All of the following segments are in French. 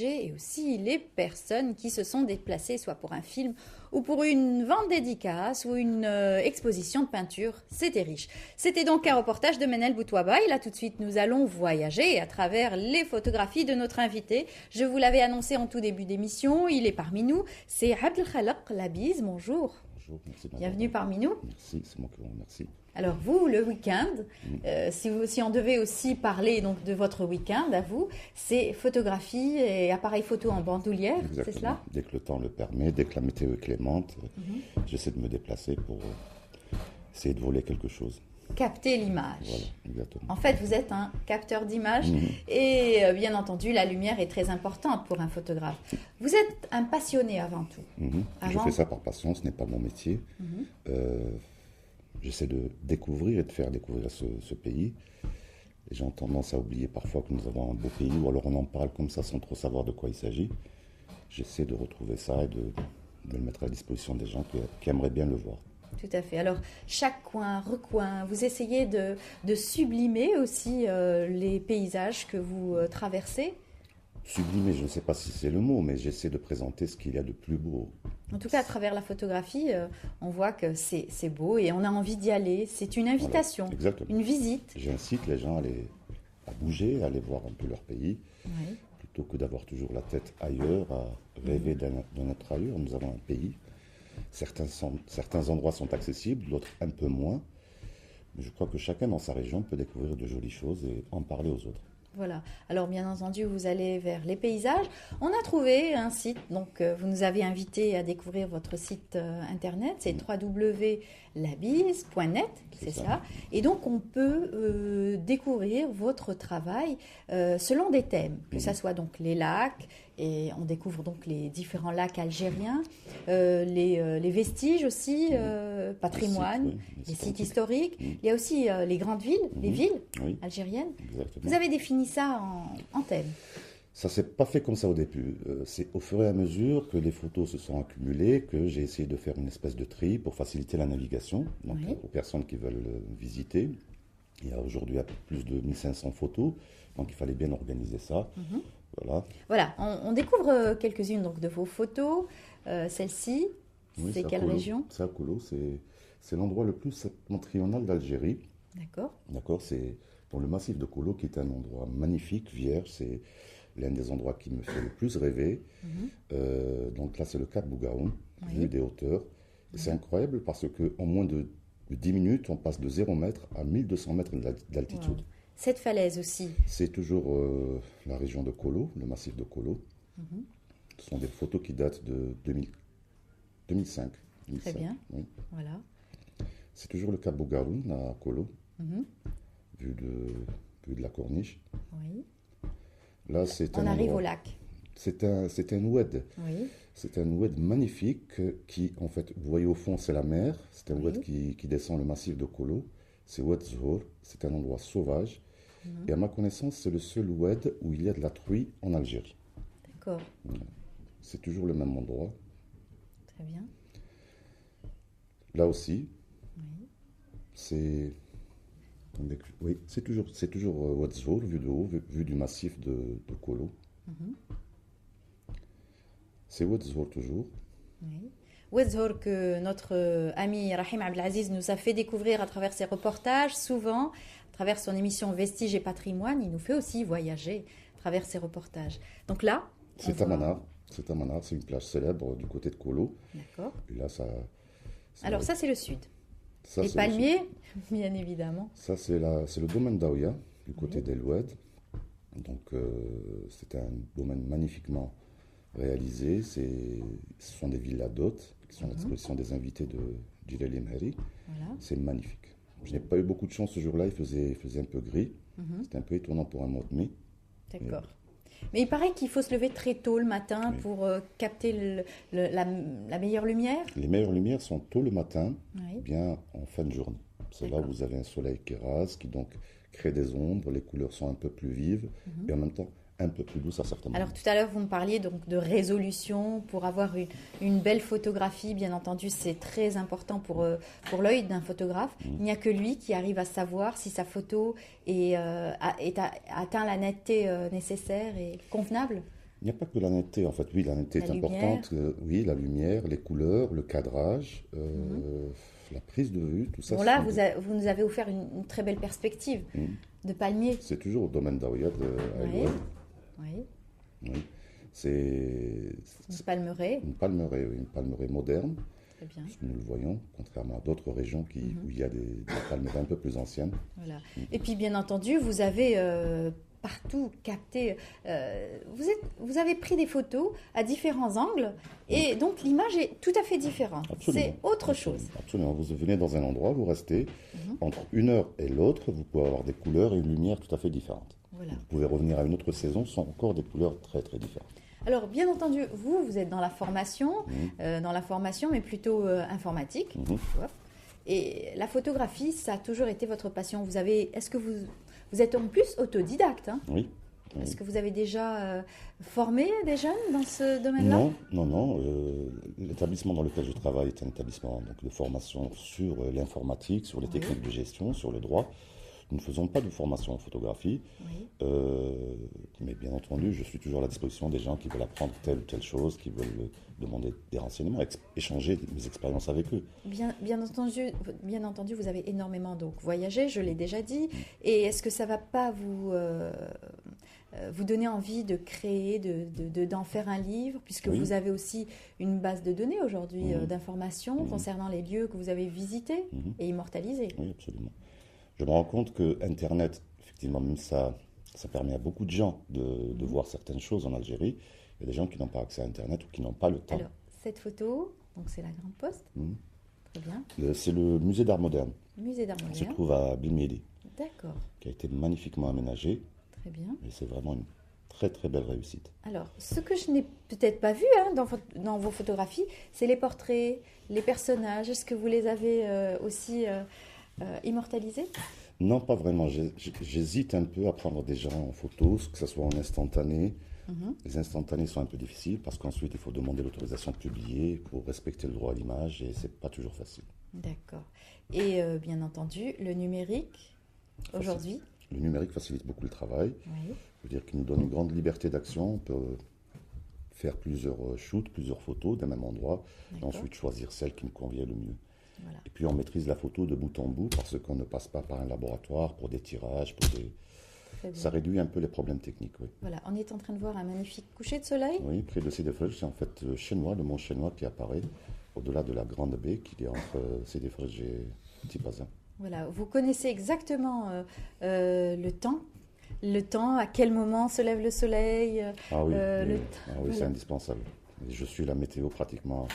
et aussi les personnes qui se sont déplacées, soit pour un film ou pour une vente dédicace ou une exposition de peinture. C'était riche. C'était donc un reportage de Menel Boutouaba. Et là, tout de suite, nous allons voyager à travers les photographies de notre invité. Je vous l'avais annoncé en tout début d'émission. Il est parmi nous. C'est Abdelkhalak Labiz. Bonjour. Bonjour, merci. Bienvenue parmi nous. Merci, c'est moi qui vous remercie. Alors vous, le week-end, si on devait aussi parler donc de votre week-end à vous, c'est photographie et appareil photo en bandoulière, c'est cela? Dès que le temps le permet, dès que la météo est clémente, j'essaie de me déplacer pour essayer de voler quelque chose. Capter l'image. Voilà, exactement. En fait, vous êtes un capteur d'image et bien entendu, la lumière est très importante pour un photographe. Vous êtes un passionné avant tout. Je fais ça par passion, ce n'est pas mon métier. J'essaie de découvrir et de faire découvrir ce pays. Les gens ont tendance à oublier parfois que nous avons un beau pays, ou alors on en parle comme ça sans trop savoir de quoi il s'agit. J'essaie de retrouver ça et de le mettre à disposition des gens qui aimeraient bien le voir. Tout à fait. Alors, chaque coin, recoin, vous essayez de sublimer aussi les paysages que vous traversez. Sublimer, je ne sais pas si c'est le mot, mais j'essaie de présenter ce qu'il y a de plus beau. En tout cas, à travers la photographie, on voit que c'est beau et on a envie d'y aller. C'est une invitation, Voilà, exactement. une visite. J'incite les gens à bouger, à aller voir un peu leur pays, Oui. plutôt que d'avoir toujours la tête ailleurs, à rêver d'un autre ailleurs. Nous avons un pays. Certains endroits sont accessibles, d'autres un peu moins. Mais je crois que chacun dans sa région peut découvrir de jolies choses et en parler aux autres. Voilà. Alors, bien entendu, vous allez vers les paysages. On a trouvé un site, donc vous nous avez invité à découvrir votre site internet, c'est www.labiz.net, c'est ça. Et donc, on peut découvrir votre travail selon des thèmes, que ce soit donc les lacs, et on découvre donc les différents lacs algériens, les vestiges aussi, patrimoine, oui, les sites historiques. Il y a aussi les grandes villes, les villes Oui, algériennes. exactement. Vous avez défini ça en thème. Ça s'est pas fait comme ça au début. C'est au fur et à mesure que les photos se sont accumulées que j'ai essayé de faire une espèce de tri pour faciliter la navigation donc, Oui. aux personnes qui veulent visiter. Il y a aujourd'hui un peu plus de 1500 photos, donc il fallait bien organiser ça. Voilà. Voilà, on découvre quelques-unes donc, de vos photos. Celle-ci, Oui, c'est à quelle Kolo. région? C'est à Kolo, c'est l'endroit le plus septentrional d'Algérie. D'accord. D'accord, c'est dans le massif de Kolo qui est un endroit magnifique, vierge. C'est l'un des endroits qui me fait le plus rêver. Donc là, c'est le Cap Bougaoun, Oui. vu des hauteurs. Et c'est incroyable parce qu'en moins de 10 minutes, on passe de 0 mètre à 1200 mètres d'altitude. Wow. Cette falaise aussi. C'est toujours la région de Kolo, le massif de Kolo. Ce sont des photos qui datent de 2005. Très bien. Oui. Voilà. C'est toujours le Cap Bougaoun à Kolo, vu de la corniche. Oui. Là, c'est On un arrive endroit- au lac. C'est un oued. Oui. C'est un oued magnifique qui, en fait, vous voyez au fond, c'est la mer. C'est un oued qui descend le massif de Kolo. C'est Oued Zhor. C'est un endroit sauvage. Et à ma connaissance, c'est le seul oued où il y a de la truie en Algérie. D'accord. C'est toujours le même endroit. Très bien. Là aussi, Oui. c'est oui, c'est toujours Oued Zhor, vu de haut, vu du massif de Kolo. C'est Oued Zhor toujours. Oui. Ouedzhor, que notre ami Rahim Abdelaziz nous a fait découvrir à travers ses reportages, souvent, à travers son émission Vestiges et Patrimoine, il nous fait aussi voyager à travers ses reportages. Donc là, on C'est voit- Tamanar. C'est Tamanar, c'est une plage célèbre du côté de Kolo. D'accord. Et là, ça. Alors ça, c'est le sud. ça, Les c'est le- palmiers, bien évidemment. Ça, c'est le domaine d'Aouya, du côté d'El Oued. Donc, c'est un domaine magnifiquement réalisé. Ce sont des villas d'hôtes qui sont à l'exposition des invités de Djilali Mhari. Voilà. C'est magnifique. Je n'ai pas eu beaucoup de chance ce jour-là, il faisait un peu gris. C'était un peu étonnant pour un mois de mai. D'accord. Mais il paraît qu'il faut se lever très tôt le matin Oui. pour capter la meilleure lumière. Les meilleures lumières sont tôt le matin, Oui. bien en fin de journée. C'est là où vous avez un soleil qui rase, qui donc crée des ombres, les couleurs sont un peu plus vives et en même temps un peu plus douces à certains moments. Alors tout à l'heure, vous me parliez donc de résolution pour avoir une belle photographie. Bien entendu, c'est très important pour l'œil d'un photographe. Il n'y a que lui qui arrive à savoir si sa photo atteint la netteté nécessaire et convenable. Il n'y a pas que la netteté, en fait. Oui, la netteté La est lumière. importante. Oui, la lumière, les couleurs, le cadrage, Mhm. la prise de vue, tout ça, Bon ce là, sont des... vous nous avez offert une très belle perspective Hmm. de palmier. C'est toujours au domaine d'Aouya, à Oui, Alouette. oui. Oui. C'est Une c'est palmeraie. une palmeraie, oui, une palmeraie moderne, Très bien. puisque nous le voyons, contrairement à d'autres régions où Mhm. il y a des palmeraie un peu plus anciennes. Voilà. Et puis, bien entendu, vous avez partout capté. Vous avez pris des photos à différents angles Oui, et donc l'image est tout à fait différente. absolument. C'est autre chose. Absolument, absolument. Vous venez dans un endroit, vous restez. Mhm. Entre une heure et l'autre, vous pouvez avoir des couleurs et une lumière tout à fait différentes. Voilà. Vous pouvez revenir à une autre saison sans encore des couleurs très très différentes. Alors, bien entendu, vous êtes Mhm, dans la formation, mais plutôt informatique. mhm. Hop. Et la photographie, ça a toujours été votre passion. Est-ce que vous êtes en plus autodidacte, hein? Oui, Est-ce oui. que vous avez déjà formé des jeunes dans ce domaine-là? Non, non, non. L'établissement dans lequel je travaille est un établissement donc, de formation sur l'informatique, sur les Oui, techniques de gestion, sur le droit. Nous ne faisons pas de formation en photographie, oui. euh, mais bien entendu, je suis toujours à la disposition des gens qui veulent apprendre telle ou telle chose, qui veulent demander des renseignements, échanger mes expériences avec eux. Bien entendu, vous avez énormément donc voyagé, je l'ai déjà dit. Et est-ce que ça va pas vous donner envie de créer, d'en faire un livre, puisque Oui, vous avez aussi une base de données aujourd'hui mhm, d'informations mhm, concernant les lieux que vous avez visités mhm. et immortalisés. Oui, absolument. Je me rends compte que Internet, effectivement, même ça permet à beaucoup de gens de Mhm. voir certaines choses en Algérie. Il y a des gens qui n'ont pas accès à Internet ou qui n'ont pas le temps. Alors, cette photo, donc c'est la Grande Poste, Mhm. très bien. C'est le musée d'art moderne. Musée d'art Il se moderne, trouve à Bilmedi, d'accord, qui a été magnifiquement aménagé. très bien. Et c'est vraiment une très très belle réussite. Alors, ce que je n'ai peut-être pas vu hein, dans vos photographies, c'est les portraits, les personnages. Est-ce que vous les avez aussi immortalisés? Non, pas vraiment. J'hésite un peu à prendre des gens en photo, que ce soit en instantané. Mhm. Les instantanés sont un peu difficiles parce qu'ensuite il faut demander l'autorisation de publier pour respecter le droit à l'image et c'est pas toujours facile. D'accord. Et bien entendu, le numérique, Facile. aujourd'hui. Le numérique facilite beaucoup le travail. Oui, Je veux dire qu'il nous donne une grande liberté d'action. On peut faire plusieurs shoots, plusieurs photos d'un même endroit et d'accord. ensuite choisir celle qui nous convient le mieux. Voilà. Et puis on maîtrise la photo de bout en bout parce qu'on ne passe pas par un laboratoire pour des tirages, Très Ça bien. réduit un peu les problèmes techniques, oui. Voilà, on est en train de voir un magnifique coucher de soleil. Oui, près de Cédefrege, c'est en fait chinois, le mont chinois qui apparaît au-delà de la grande baie qui est entre Cédefrege et Tipazin. Voilà, vous connaissez exactement le temps, à quel moment se lève le soleil, Ah oui, oui, le oui. temps. Ah oui, c'est Voilà, indispensable. Et je suis la météo pratiquement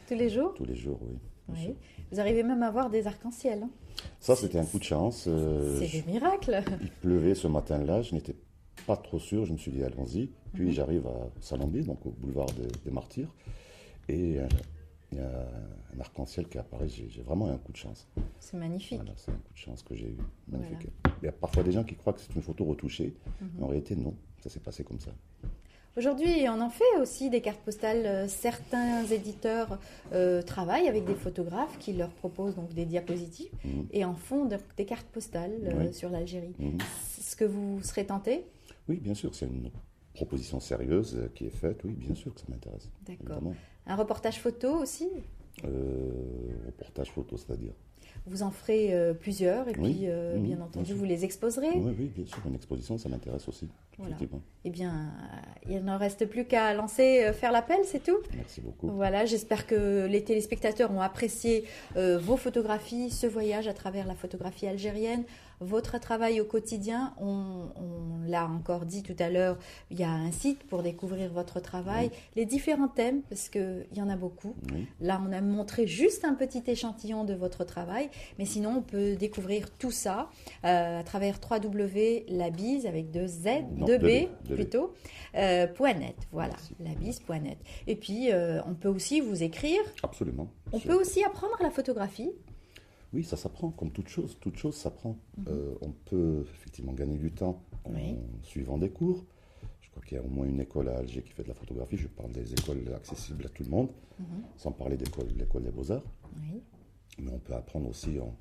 tous les jours. tous les jours, oui. Bien sûr. Oui. Vous arrivez même à voir des arcs-en-ciel, hein. Ça, c'était un coup de chance. C'est des miracles. Il pleuvait ce matin-là, je n'étais pas trop sûr, je me suis dit allons-y. Puis Mhm. j'arrive à Salambi, donc au boulevard des Martyrs, et il y a un arc-en-ciel qui apparaît. J'ai vraiment eu un coup de chance. C'est magnifique. Voilà, c'est un coup de chance que j'ai eu. Magnifique. Voilà. Il y a parfois des gens qui croient que c'est une photo retouchée, Mhm. mais en réalité, non. Ça s'est passé comme ça. Aujourd'hui, on en fait aussi des cartes postales. Certains éditeurs travaillent avec des photographes qui leur proposent donc des diapositives Mhm. et en font donc des cartes postales Oui. sur l'Algérie. Mhm. Est-ce que vous serez tenté? Oui, bien sûr, c'est une proposition sérieuse qui est faite. Oui, bien sûr que ça m'intéresse. D'accord. Évidemment. Un reportage photo aussi? Reportage photo, c'est-à-dire. Vous en ferez plusieurs et Oui. puis Mhm. bien Bien entendu sûr. vous les exposerez. Oui, oui, bien sûr, une exposition, ça m'intéresse aussi. Voilà. Effectivement. Eh bien, il ne reste plus qu'à lancer, faire l'appel, c'est tout. Merci beaucoup. Voilà, j'espère que les téléspectateurs ont apprécié vos photographies, ce voyage à travers la photographie algérienne, votre travail au quotidien. On l'a encore dit tout à l'heure, il y a un site pour découvrir votre travail, les différents thèmes, parce qu'il y en a beaucoup. Oui, Là, on a montré juste un petit échantillon de votre travail, mais sinon, on peut découvrir tout ça à travers www.labise avec deux Z, Non, deux deux B B, deux B. plutôt, .net. Voilà, Merci. labise.net. Et puis, on peut aussi vous écrire. absolument. On Sur- peut aussi apprendre la photographie. Oui, ça s'apprend, comme toute chose. Toute chose s'apprend. On peut effectivement gagner du temps en Oui. suivant des cours. Je crois qu'il y a au moins une école à Alger qui fait de la photographie. Je parle des écoles accessibles à tout le monde, Mhm. sans parler l'école des beaux-arts. Oui. Mais on peut apprendre aussi en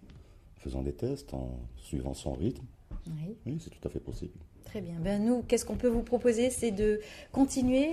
faisant des tests, en suivant son rythme. Oui. Oui, c'est tout à fait possible. Très bien. Ben nous, qu'est-ce qu'on peut vous proposer? C'est de continuer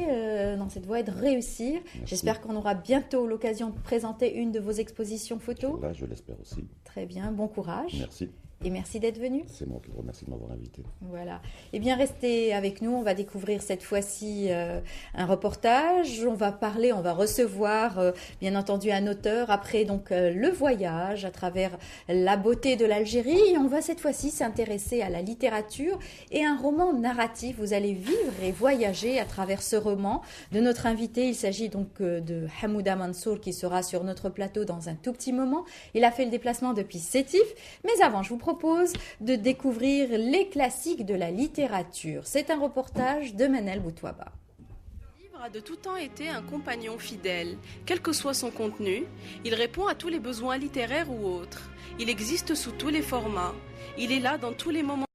dans cette voie et de réussir. Merci. J'espère qu'on aura bientôt l'occasion de présenter une de vos expositions photos. Là, je l'espère aussi. Très bien, bon courage. Merci. Et merci d'être venu. C'est moi qui vous remercie de m'avoir invité. Voilà. Eh bien, restez avec nous. On va découvrir cette fois-ci un reportage. On va parler, on va recevoir, bien entendu, un auteur. Après, donc, le voyage à travers la beauté de l'Algérie. Et on va cette fois-ci s'intéresser à la littérature et un roman narratif. Vous allez vivre et voyager à travers ce roman de notre invité. Il s'agit donc de Hamouda Mansour qui sera sur notre plateau dans un tout petit moment. Il a fait le déplacement depuis Sétif. Mais avant, je vous propose de découvrir les classiques de la littérature. C'est un reportage de Manel Boutouaba. Le livre a de tout temps été un compagnon fidèle. Quel que soit son contenu, il répond à tous les besoins littéraires ou autres. Il existe sous tous les formats. Il est là dans tous les moments.